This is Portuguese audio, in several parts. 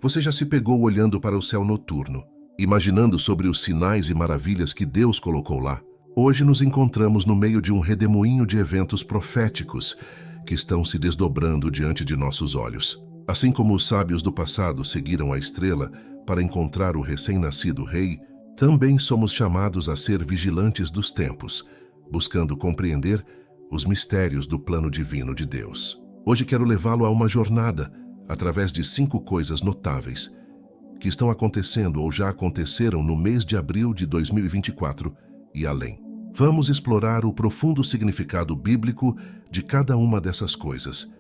Você já se pegou olhando para o céu noturno, imaginando sobre os sinais e maravilhas que Deus colocou lá? Hoje nos encontramos no meio de um redemoinho de eventos proféticos que estão se desdobrando diante de nossos olhos. Assim como os sábios do passado seguiram a estrela para encontrar o recém-nascido rei, também somos chamados a ser vigilantes dos tempos, buscando compreender os mistérios do plano divino de Deus. Hoje quero levá-lo a uma jornada através de 5 coisas notáveis que estão acontecendo ou já aconteceram no mês de abril de 2024 e além. Vamos explorar o profundo significado bíblico de cada uma dessas coisas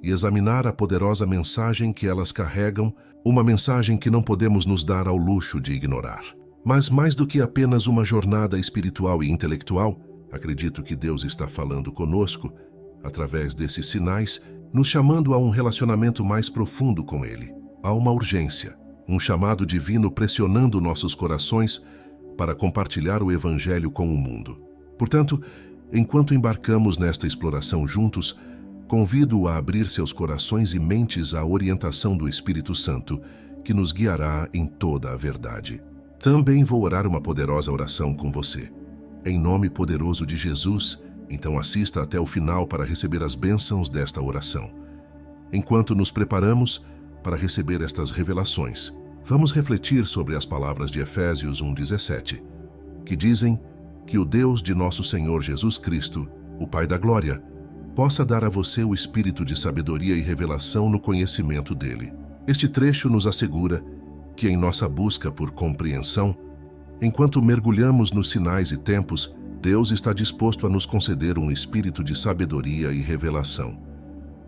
e examinar a poderosa mensagem que elas carregam, uma mensagem que não podemos nos dar ao luxo de ignorar. Mas mais do que apenas uma jornada espiritual e intelectual, acredito que Deus está falando conosco, através desses sinais, nos chamando a um relacionamento mais profundo com Ele. Há uma urgência, um chamado divino pressionando nossos corações para compartilhar o Evangelho com o mundo. Portanto, enquanto embarcamos nesta exploração juntos, convido-o a abrir seus corações e mentes à orientação do Espírito Santo, que nos guiará em toda a verdade. Também vou orar uma poderosa oração com você. Em nome poderoso de Jesus, então assista até o final para receber as bênçãos desta oração. Enquanto nos preparamos para receber estas revelações, vamos refletir sobre as palavras de Efésios 1:17, que dizem que o Deus de nosso Senhor Jesus Cristo, o Pai da Glória, possa dar a você o espírito de sabedoria e revelação no conhecimento dele. Este trecho nos assegura que em nossa busca por compreensão, enquanto mergulhamos nos sinais e tempos, Deus está disposto a nos conceder um espírito de sabedoria e revelação,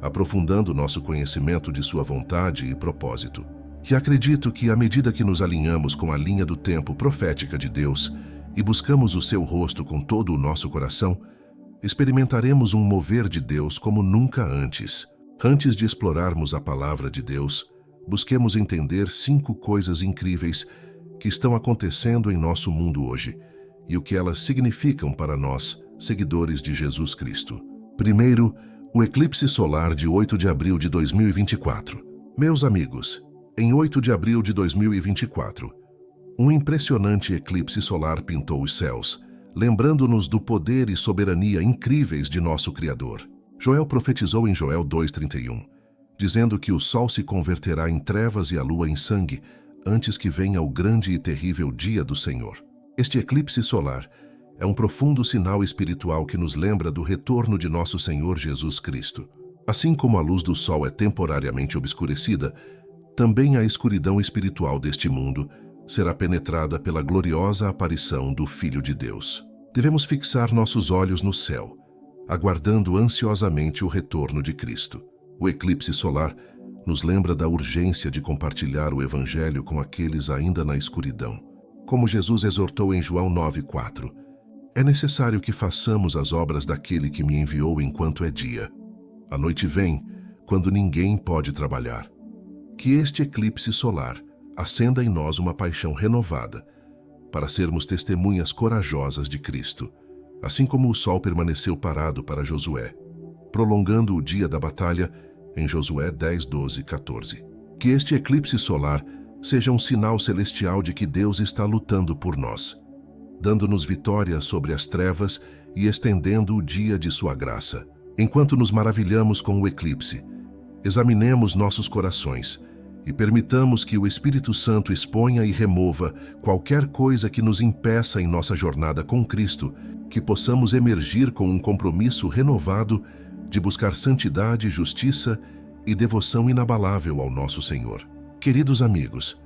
aprofundando nosso conhecimento de sua vontade e propósito. E acredito que, à medida que nos alinhamos com a linha do tempo profética de Deus e buscamos o seu rosto com todo o nosso coração, experimentaremos um mover de Deus como nunca antes. Antes de explorarmos a palavra de Deus, busquemos entender 5 coisas incríveis que estão acontecendo em nosso mundo hoje e o que elas significam para nós, seguidores de Jesus Cristo. Primeiro, o eclipse solar de 8 de abril de 2024. Meus amigos, em 8 de abril de 2024, um impressionante eclipse solar pintou os céus, lembrando-nos do poder e soberania incríveis de nosso Criador. Joel profetizou em Joel 2:31, dizendo que o sol se converterá em trevas e a lua em sangue, antes que venha o grande e terrível dia do Senhor. Este eclipse solar é um profundo sinal espiritual que nos lembra do retorno de nosso Senhor Jesus Cristo. Assim como a luz do sol é temporariamente obscurecida, também a escuridão espiritual deste mundo será penetrada pela gloriosa aparição do Filho de Deus. Devemos fixar nossos olhos no céu, aguardando ansiosamente o retorno de Cristo. O eclipse solar nos lembra da urgência de compartilhar o Evangelho com aqueles ainda na escuridão. Como Jesus exortou em João 9:4, é necessário que façamos as obras daquele que me enviou enquanto é dia. A noite vem, quando ninguém pode trabalhar. Que este eclipse solar acenda em nós uma paixão renovada para sermos testemunhas corajosas de Cristo, assim como o sol permaneceu parado para Josué, prolongando o dia da batalha em Josué 10:12-14. Que este eclipse solar seja um sinal celestial de que Deus está lutando por nós, dando-nos vitória sobre as trevas e estendendo o dia de sua graça. Enquanto nos maravilhamos com o eclipse, examinemos nossos corações e permitamos que o Espírito Santo exponha e remova qualquer coisa que nos impeça em nossa jornada com Cristo, que possamos emergir com um compromisso renovado de buscar santidade, justiça e devoção inabalável ao nosso Senhor. Queridos amigos,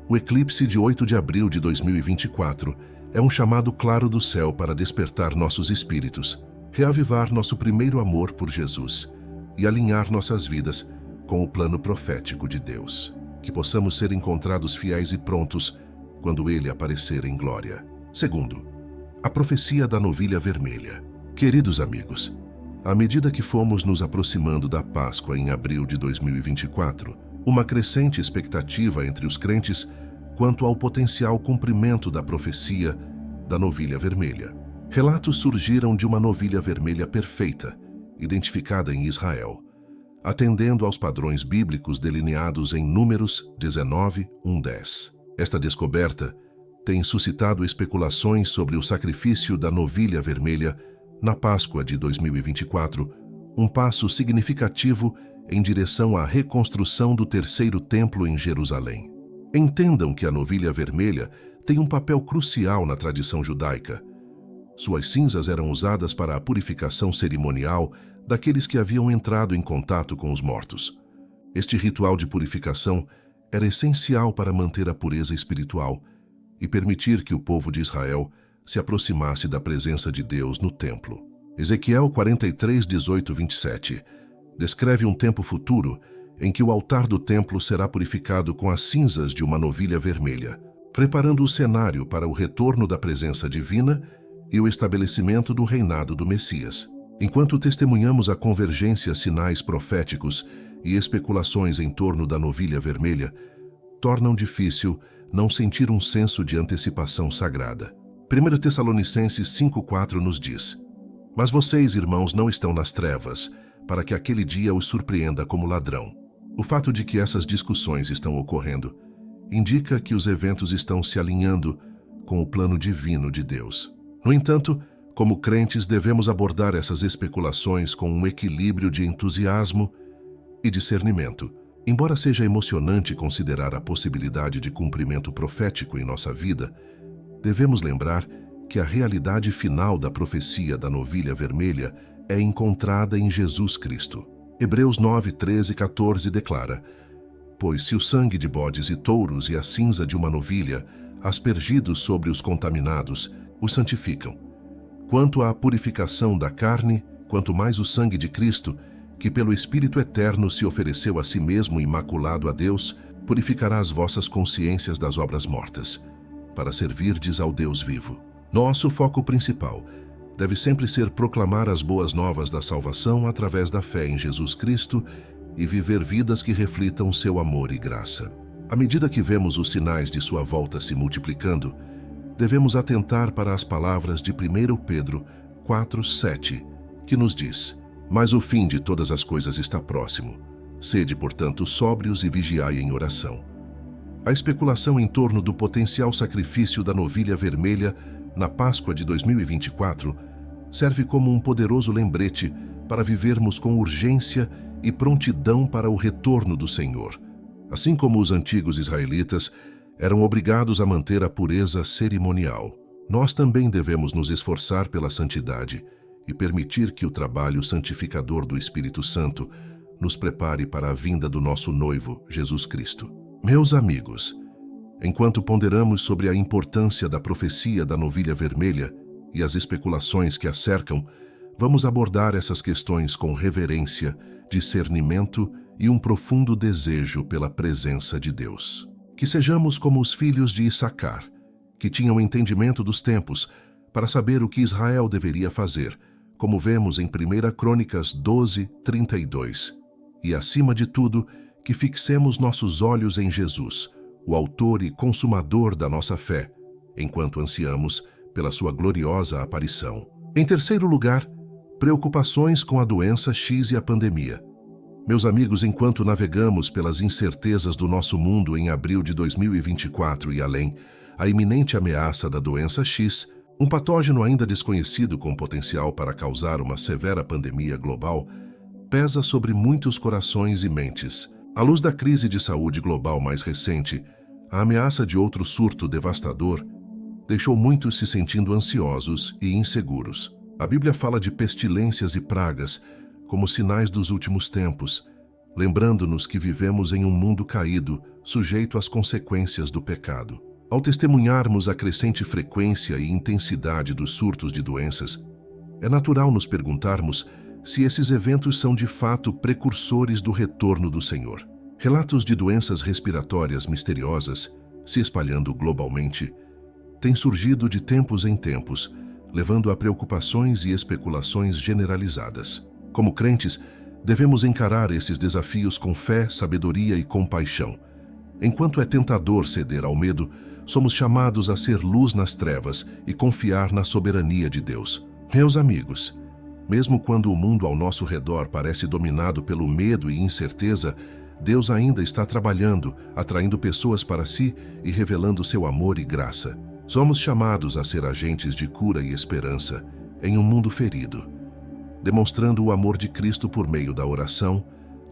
o eclipse de 8 de abril de 2024 é um chamado claro do céu para despertar nossos espíritos, reavivar nosso primeiro amor por Jesus e alinhar nossas vidas com o plano profético de Deus. Que possamos ser encontrados fiéis e prontos quando Ele aparecer em glória. Segundo, a profecia da novilha vermelha. Queridos amigos, à medida que fomos nos aproximando da Páscoa em abril de 2024, uma crescente expectativa entre os crentes quanto ao potencial cumprimento da profecia da novilha vermelha. Relatos surgiram de uma novilha vermelha perfeita, identificada em Israel, atendendo aos padrões bíblicos delineados em Números 19, 1-10. Esta descoberta tem suscitado especulações sobre o sacrifício da novilha vermelha na Páscoa de 2024, um passo significativo em direção à reconstrução do terceiro templo em Jerusalém. Entendam que a novilha vermelha tem um papel crucial na tradição judaica. Suas cinzas eram usadas para a purificação cerimonial daqueles que haviam entrado em contato com os mortos. Este ritual de purificação era essencial para manter a pureza espiritual e permitir que o povo de Israel se aproximasse da presença de Deus no templo. Ezequiel 43, 18, 27 descreve um tempo futuro em que o altar do templo será purificado com as cinzas de uma novilha vermelha, preparando o cenário para o retorno da presença divina e o estabelecimento do reinado do Messias. Enquanto testemunhamos a convergência, sinais proféticos e especulações em torno da novilha vermelha, tornam difícil não sentir um senso de antecipação sagrada. 1 Tessalonicenses 5,4 nos diz: Mas vocês, irmãos, não estão nas trevas, para que aquele dia os surpreenda como ladrão. O fato de que essas discussões estão ocorrendo indica que os eventos estão se alinhando com o plano divino de Deus. No entanto, como crentes, devemos abordar essas especulações com um equilíbrio de entusiasmo e discernimento. Embora seja emocionante considerar a possibilidade de cumprimento profético em nossa vida, devemos lembrar que a realidade final da profecia da novilha vermelha é encontrada em Jesus Cristo. Hebreus 9, 13 e 14 declara: Pois se o sangue de bodes e touros e a cinza de uma novilha, aspergidos sobre os contaminados, os santificam. Quanto à purificação da carne, quanto mais o sangue de Cristo, que pelo Espírito Eterno se ofereceu a si mesmo imaculado a Deus, purificará as vossas consciências das obras mortas, para servirdes ao Deus vivo. Nosso foco principal deve sempre ser proclamar as boas novas da salvação através da fé em Jesus Cristo e viver vidas que reflitam seu amor e graça. À medida que vemos os sinais de sua volta se multiplicando, devemos atentar para as palavras de 1 Pedro 4, 7, que nos diz: Mas o fim de todas as coisas está próximo. Sede, portanto, sóbrios e vigiai em oração. A especulação em torno do potencial sacrifício da novilha vermelha na Páscoa de 2024 serve como um poderoso lembrete para vivermos com urgência e prontidão para o retorno do Senhor. Assim como os antigos israelitas eram obrigados a manter a pureza cerimonial, nós também devemos nos esforçar pela santidade e permitir que o trabalho santificador do Espírito Santo nos prepare para a vinda do nosso noivo, Jesus Cristo. Meus amigos, enquanto ponderamos sobre a importância da profecia da novilha vermelha e as especulações que a cercam, vamos abordar essas questões com reverência, discernimento e um profundo desejo pela presença de Deus. Que sejamos como os filhos de Issacar, que tinham entendimento dos tempos para saber o que Israel deveria fazer, como vemos em 1 Crônicas 12, 32. E, acima de tudo, que fixemos nossos olhos em Jesus, o autor e consumador da nossa fé, enquanto ansiamos pela sua gloriosa aparição. Em terceiro lugar, preocupações com a doença X e a pandemia. Meus amigos, enquanto navegamos pelas incertezas do nosso mundo em abril de 2024 e além, a iminente ameaça da doença X, um patógeno ainda desconhecido com potencial para causar uma severa pandemia global, pesa sobre muitos corações e mentes. À luz da crise de saúde global mais recente, a ameaça de outro surto devastador deixou muitos se sentindo ansiosos e inseguros. A Bíblia fala de pestilências e pragas como sinais dos últimos tempos, lembrando-nos que vivemos em um mundo caído, sujeito às consequências do pecado. Ao testemunharmos a crescente frequência e intensidade dos surtos de doenças, é natural nos perguntarmos se esses eventos são de fato precursores do retorno do Senhor. Relatos de doenças respiratórias misteriosas, se espalhando globalmente, têm surgido de tempos em tempos, levando a preocupações e especulações generalizadas. Como crentes, devemos encarar esses desafios com fé, sabedoria e compaixão. Enquanto é tentador ceder ao medo, somos chamados a ser luz nas trevas e confiar na soberania de Deus. Meus amigos, Mesmo quando o mundo ao nosso redor parece dominado pelo medo e incerteza, Deus ainda está trabalhando, atraindo pessoas para si e revelando seu amor e graça. Somos chamados a ser agentes de cura e esperança em um mundo ferido, demonstrando o amor de Cristo por meio da oração,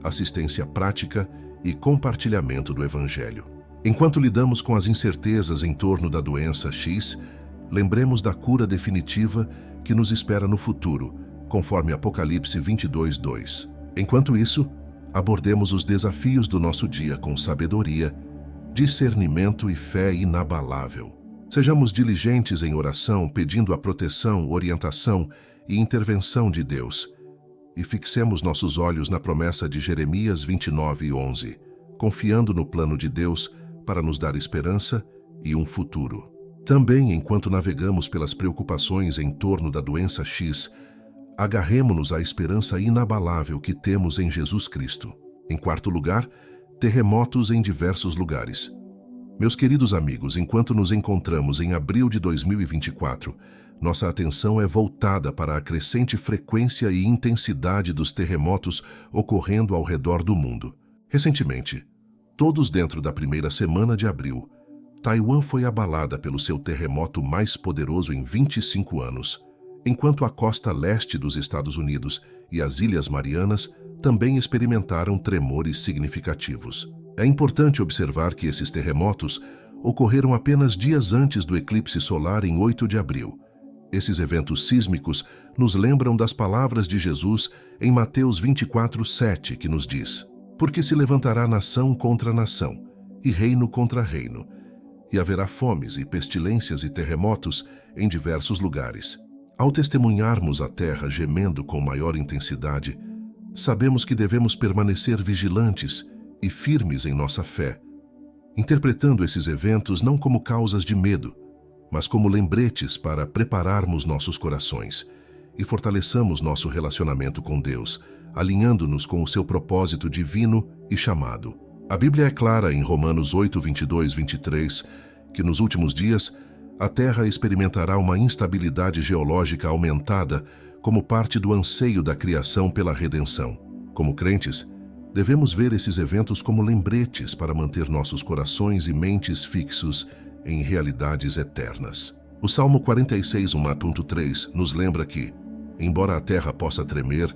assistência prática e compartilhamento do Evangelho. Enquanto lidamos com as incertezas em torno da doença X, lembremos da cura definitiva que nos espera no futuro, conforme Apocalipse 22:2. Enquanto isso, abordemos os desafios do nosso dia com sabedoria, discernimento e fé inabalável. Sejamos diligentes em oração, pedindo a proteção, orientação e intervenção de Deus. E fixemos nossos olhos na promessa de Jeremias 29:11, confiando no plano de Deus para nos dar esperança e um futuro. Também, enquanto navegamos pelas preocupações em torno da doença X, agarremo-nos à esperança inabalável que temos em Jesus Cristo. Em quarto lugar, terremotos em diversos lugares. Meus queridos amigos, enquanto nos encontramos em abril de 2024, nossa atenção é voltada para a crescente frequência e intensidade dos terremotos ocorrendo ao redor do mundo. Recentemente, todos dentro da primeira semana de abril, Taiwan foi abalada pelo seu terremoto mais poderoso em 25 anos, enquanto a costa leste dos Estados Unidos e as Ilhas Marianas também experimentaram tremores significativos. É importante observar que esses terremotos ocorreram apenas dias antes do eclipse solar em 8 de abril. Esses eventos sísmicos nos lembram das palavras de Jesus em Mateus 24:7, que nos diz: "Porque se levantará nação contra nação, e reino contra reino, e haverá fomes e pestilências e terremotos em diversos lugares." Ao testemunharmos a terra gemendo com maior intensidade, sabemos que devemos permanecer vigilantes e firmes em nossa fé, interpretando esses eventos não como causas de medo, mas como lembretes para prepararmos nossos corações e fortaleçamos nosso relacionamento com Deus, alinhando-nos com o seu propósito divino e chamado. A Bíblia é clara em Romanos 8:22-23, que nos últimos dias a Terra experimentará uma instabilidade geológica aumentada como parte do anseio da criação pela redenção. Como crentes, devemos ver esses eventos como lembretes para manter nossos corações e mentes fixos em realidades eternas. O Salmo 46:1-3 nos lembra que, embora a terra possa tremer,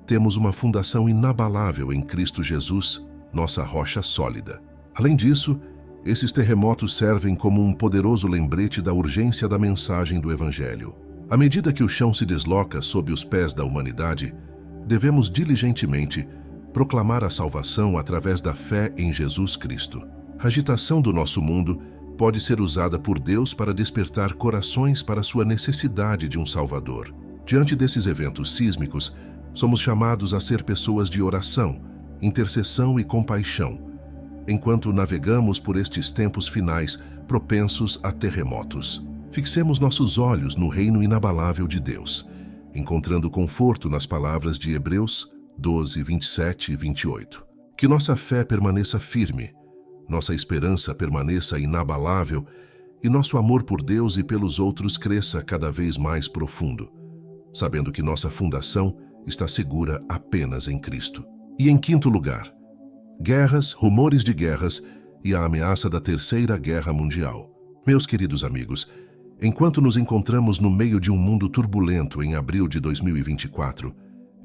temos uma fundação inabalável em Cristo Jesus, nossa rocha sólida. Além disso, esses terremotos servem como um poderoso lembrete da urgência da mensagem do Evangelho. À medida que o chão se desloca sob os pés da humanidade, devemos diligentemente proclamar a salvação através da fé em Jesus Cristo. A agitação do nosso mundo pode ser usada por Deus para despertar corações para sua necessidade de um Salvador. Diante desses eventos sísmicos, somos chamados a ser pessoas de oração, intercessão e compaixão, enquanto navegamos por estes tempos finais propensos a terremotos. Fixemos nossos olhos no reino inabalável de Deus, encontrando conforto nas palavras de Hebreus 12:27-28. Que nossa fé permaneça firme, nossa esperança permaneça inabalável e nosso amor por Deus e pelos outros cresça cada vez mais profundo, sabendo que nossa fundação está segura apenas em Cristo. E em quinto lugar, guerras, rumores de guerras e a ameaça da Terceira Guerra Mundial. Meus queridos amigos, enquanto nos encontramos no meio de um mundo turbulento em abril de 2024,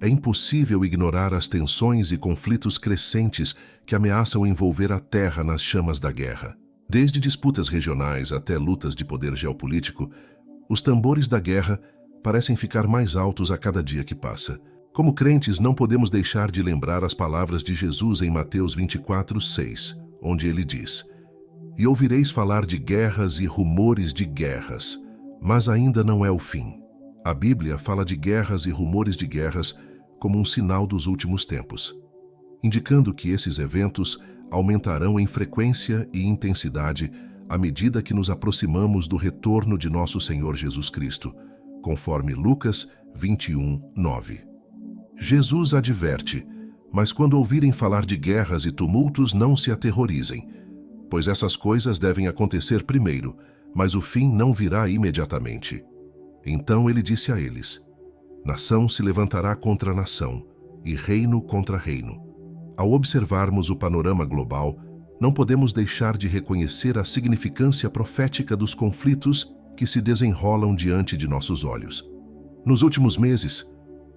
é impossível ignorar as tensões e conflitos crescentes que ameaçam envolver a Terra nas chamas da guerra. Desde disputas regionais até lutas de poder geopolítico, os tambores da guerra parecem ficar mais altos a cada dia que passa. Como crentes, não podemos deixar de lembrar as palavras de Jesus em Mateus 24:6, onde ele diz: "E ouvireis falar de guerras e rumores de guerras, mas ainda não é o fim." A Bíblia fala de guerras e rumores de guerras como um sinal dos últimos tempos, indicando que esses eventos aumentarão em frequência e intensidade à medida que nos aproximamos do retorno de nosso Senhor Jesus Cristo, conforme Lucas 21:9. Jesus adverte: "Mas quando ouvirem falar de guerras e tumultos, não se aterrorizem, pois essas coisas devem acontecer primeiro, mas o fim não virá imediatamente." Então ele disse a eles: Nação se levantará contra nação, e reino contra reino. Ao observarmos o panorama global, não podemos deixar de reconhecer a significância profética dos conflitos que se desenrolam diante de nossos olhos. Nos últimos meses,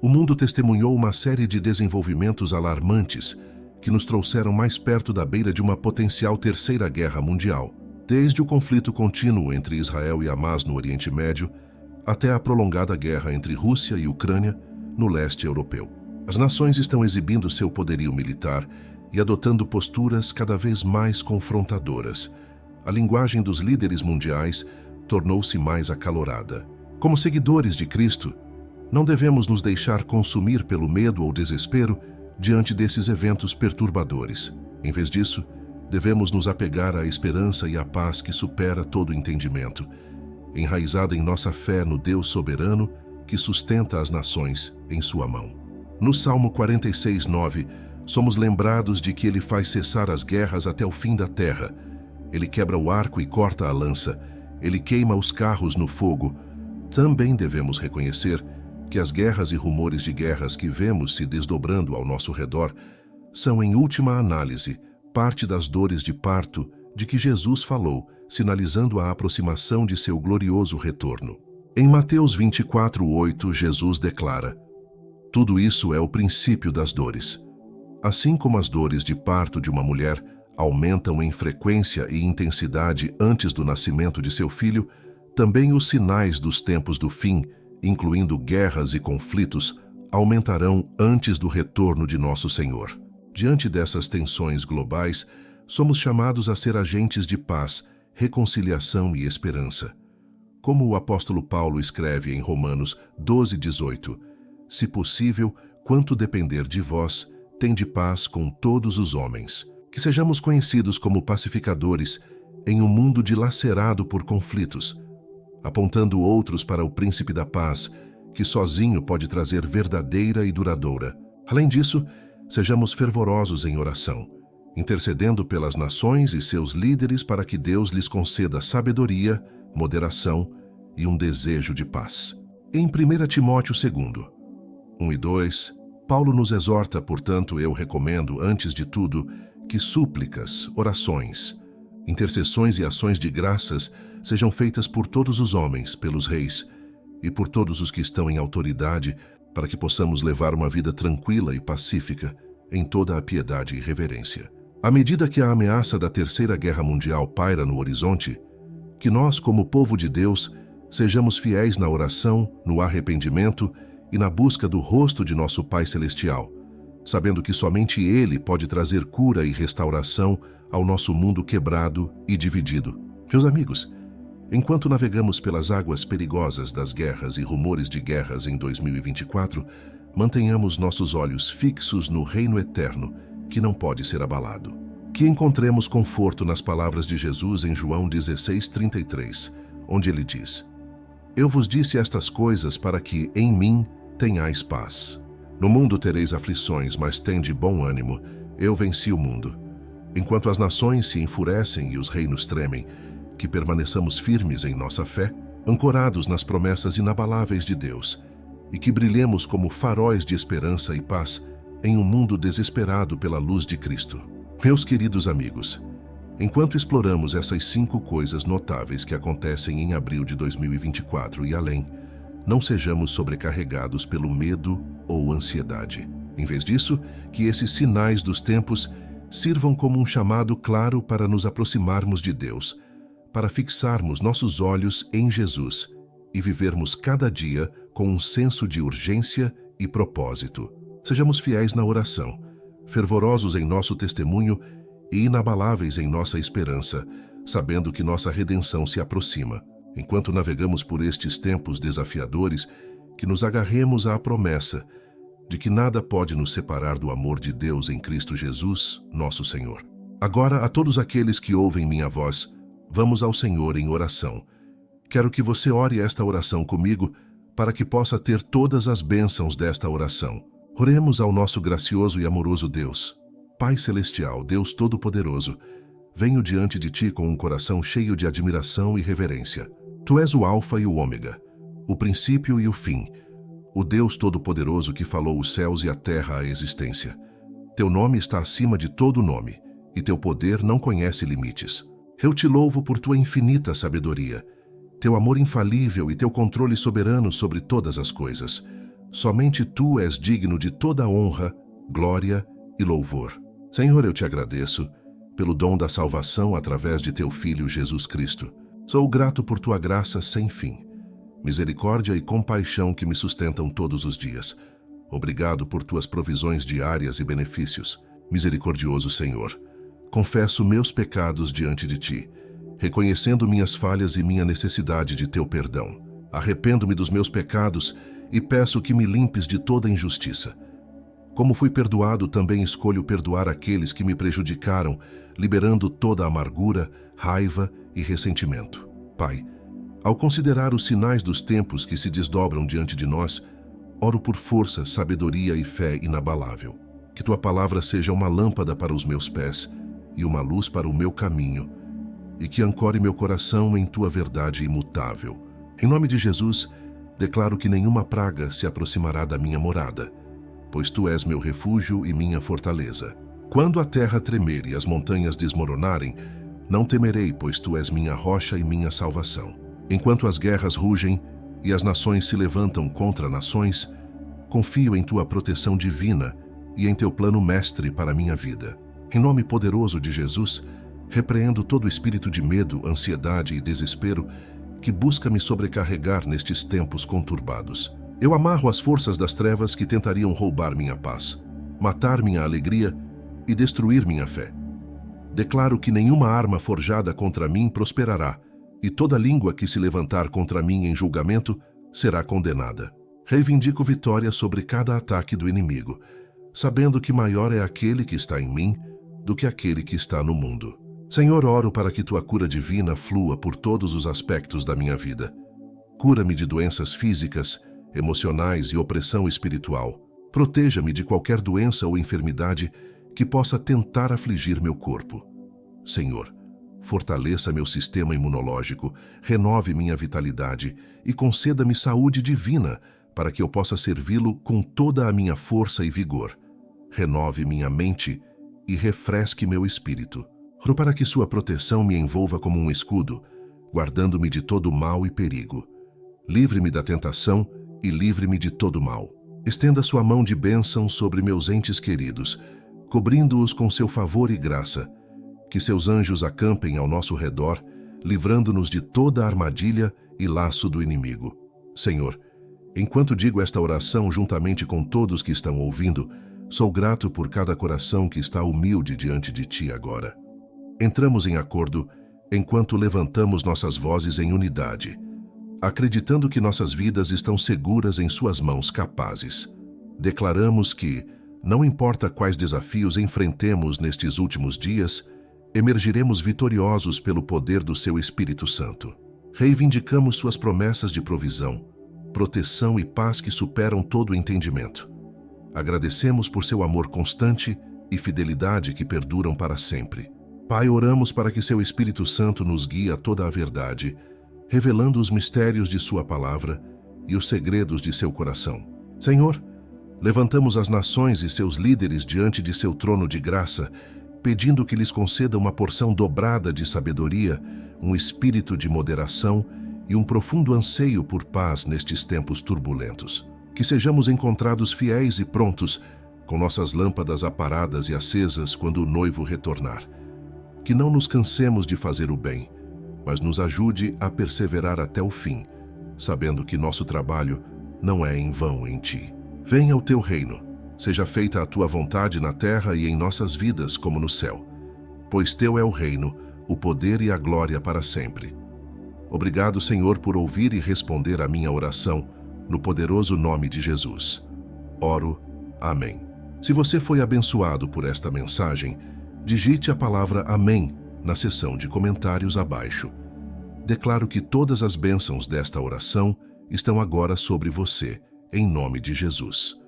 o mundo testemunhou uma série de desenvolvimentos alarmantes que nos trouxeram mais perto da beira de uma potencial terceira guerra mundial, desde o conflito contínuo entre Israel e Hamas no Oriente Médio, até a prolongada guerra entre Rússia e Ucrânia no leste europeu. As nações estão exibindo seu poderio militar e adotando posturas cada vez mais confrontadoras. A linguagem dos líderes mundiais tornou-se mais acalorada. Como seguidores de Cristo, não devemos nos deixar consumir pelo medo ou desespero diante desses eventos perturbadores. Em vez disso, devemos nos apegar à esperança e à paz que supera todo entendimento, enraizada em nossa fé no Deus soberano que sustenta as nações em sua mão. No Salmo 46:9, somos lembrados de que Ele faz cessar as guerras até o fim da terra. Ele quebra o arco e corta a lança. Ele queima os carros no fogo. Também devemos reconhecer que as guerras e rumores de guerras que vemos se desdobrando ao nosso redor são, em última análise, parte das dores de parto de que Jesus falou, sinalizando a aproximação de seu glorioso retorno. Em Mateus 24:8, Jesus declara: "Tudo isso é o princípio das dores. Assim como as dores de parto de uma mulher aumentam em frequência e intensidade antes do nascimento de seu filho, também os sinais dos tempos do fim, incluindo guerras e conflitos, aumentarão antes do retorno de nosso Senhor." Diante dessas tensões globais, somos chamados a ser agentes de paz, reconciliação e esperança. Como o apóstolo Paulo escreve em Romanos 12:18, "Se possível, quanto depender de vós, tende paz com todos os homens." Que sejamos conhecidos como pacificadores em um mundo dilacerado por conflitos, apontando outros para o príncipe da paz, que sozinho pode trazer verdadeira e duradoura. Além disso, sejamos fervorosos em oração, intercedendo pelas nações e seus líderes para que Deus lhes conceda sabedoria, moderação e um desejo de paz. Em 1 Timóteo 2, 1 e 2, Paulo nos exorta, portanto, eu recomendo, antes de tudo, que súplicas, orações, intercessões e ações de graças sejam feitas por todos os homens, pelos reis e por todos os que estão em autoridade, para que possamos levar uma vida tranquila e pacífica em toda a piedade e reverência. À medida que a ameaça da Terceira Guerra Mundial paira no horizonte, que nós, como povo de Deus, sejamos fiéis na oração, no arrependimento e na busca do rosto de nosso Pai Celestial, sabendo que somente Ele pode trazer cura e restauração ao nosso mundo quebrado e dividido. Meus amigos, enquanto navegamos pelas águas perigosas das guerras e rumores de guerras em 2024, mantenhamos nossos olhos fixos no reino eterno, que não pode ser abalado. Que encontremos conforto nas palavras de Jesus em João 16:33, onde ele diz: "Eu vos disse estas coisas para que em mim tenhais paz. No mundo tereis aflições, mas tende bom ânimo, eu venci o mundo." Enquanto as nações se enfurecem e os reinos tremem, que permaneçamos firmes em nossa fé, ancorados nas promessas inabaláveis de Deus, e que brilhemos como faróis de esperança e paz em um mundo desesperado pela luz de Cristo. Meus queridos amigos, enquanto exploramos essas 5 coisas notáveis que acontecem em abril de 2024 e além, não sejamos sobrecarregados pelo medo ou ansiedade. Em vez disso, que esses sinais dos tempos sirvam como um chamado claro para nos aproximarmos de Deus, para fixarmos nossos olhos em Jesus e vivermos cada dia com um senso de urgência e propósito. Sejamos fiéis na oração, fervorosos em nosso testemunho e inabaláveis em nossa esperança, sabendo que nossa redenção se aproxima. Enquanto navegamos por estes tempos desafiadores, que nos agarremos à promessa de que nada pode nos separar do amor de Deus em Cristo Jesus, nosso Senhor. Agora, a todos aqueles que ouvem minha voz, vamos ao Senhor em oração. Quero que você ore esta oração comigo para que possa ter todas as bênçãos desta oração. Oremos ao nosso gracioso e amoroso Deus. Pai Celestial, Deus Todo-Poderoso, venho diante de Ti com um coração cheio de admiração e reverência. Tu és o Alfa e o Ômega, o princípio e o fim, o Deus Todo-Poderoso que falou os céus e a terra à existência. Teu nome está acima de todo nome, e teu poder não conhece limites. Eu te louvo por tua infinita sabedoria, teu amor infalível e teu controle soberano sobre todas as coisas. Somente tu és digno de toda honra, glória e louvor. Senhor, eu te agradeço pelo dom da salvação através de teu Filho Jesus Cristo. Sou grato por tua graça sem fim, misericórdia e compaixão que me sustentam todos os dias. Obrigado por tuas provisões diárias e benefícios. Misericordioso Senhor, confesso meus pecados diante de ti, reconhecendo minhas falhas e minha necessidade de teu perdão. Arrependo-me dos meus pecados e peço que me limpes de toda injustiça. Como fui perdoado, também escolho perdoar aqueles que me prejudicaram, liberando toda amargura, raiva e ressentimento. Pai, ao considerar os sinais dos tempos que se desdobram diante de nós, oro por força, sabedoria e fé inabalável. Que tua palavra seja uma lâmpada para os meus pés e uma luz para o meu caminho, e que ancore meu coração em tua verdade imutável. Em nome de Jesus, declaro que nenhuma praga se aproximará da minha morada, pois tu és meu refúgio e minha fortaleza. Quando a terra tremer e as montanhas desmoronarem, não temerei, pois tu és minha rocha e minha salvação. Enquanto as guerras rugem e as nações se levantam contra nações, confio em tua proteção divina e em teu plano mestre para a minha vida. Em nome poderoso de Jesus, repreendo todo espírito de medo, ansiedade e desespero que busca me sobrecarregar nestes tempos conturbados. Eu amarro as forças das trevas que tentariam roubar minha paz, matar minha alegria e destruir minha fé. Declaro que nenhuma arma forjada contra mim prosperará, e toda língua que se levantar contra mim em julgamento será condenada. Reivindico vitória sobre cada ataque do inimigo, sabendo que maior é aquele que está em mim do que aquele que está no mundo. Senhor, oro para que tua cura divina flua por todos os aspectos da minha vida. Cura-me de doenças físicas, emocionais e opressão espiritual. Proteja-me de qualquer doença ou enfermidade que possa tentar afligir meu corpo. Senhor, fortaleça meu sistema imunológico, renove minha vitalidade e conceda-me saúde divina para que eu possa servi-lo com toda a minha força e vigor. Renove minha mente e refresque meu espírito. Oro para que sua proteção me envolva como um escudo, guardando-me de todo mal e perigo. Livre-me da tentação e livre-me de todo mal. Estenda sua mão de bênção sobre meus entes queridos, cobrindo-os com seu favor e graça. Que seus anjos acampem ao nosso redor, livrando-nos de toda armadilha e laço do inimigo. Senhor, enquanto digo esta oração juntamente com todos que estão ouvindo, sou grato por cada coração que está humilde diante de ti agora. Entramos em acordo enquanto levantamos nossas vozes em unidade, acreditando que nossas vidas estão seguras em suas mãos capazes. Declaramos que, não importa quais desafios enfrentemos nestes últimos dias, emergiremos vitoriosos pelo poder do seu Espírito Santo. Reivindicamos suas promessas de provisão, proteção e paz que superam todo o entendimento. Agradecemos por seu amor constante e fidelidade que perduram para sempre. Pai, oramos para que seu Espírito Santo nos guie a toda a verdade, revelando os mistérios de sua palavra e os segredos de seu coração. Senhor, levantamos as nações e seus líderes diante de seu trono de graça, pedindo que lhes conceda uma porção dobrada de sabedoria, um espírito de moderação e um profundo anseio por paz nestes tempos turbulentos. Que sejamos encontrados fiéis e prontos, com nossas lâmpadas aparadas e acesas quando o noivo retornar. Que não nos cansemos de fazer o bem, mas nos ajude a perseverar até o fim, sabendo que nosso trabalho não é em vão em ti. Venha o teu reino, seja feita a tua vontade na terra e em nossas vidas como no céu, pois teu é o reino, o poder e a glória para sempre. Obrigado, Senhor, por ouvir e responder à minha oração, no poderoso nome de Jesus. Oro. Amém. Se você foi abençoado por esta mensagem, digite a palavra Amém na seção de comentários abaixo. Declaro que todas as bênçãos desta oração estão agora sobre você, em nome de Jesus.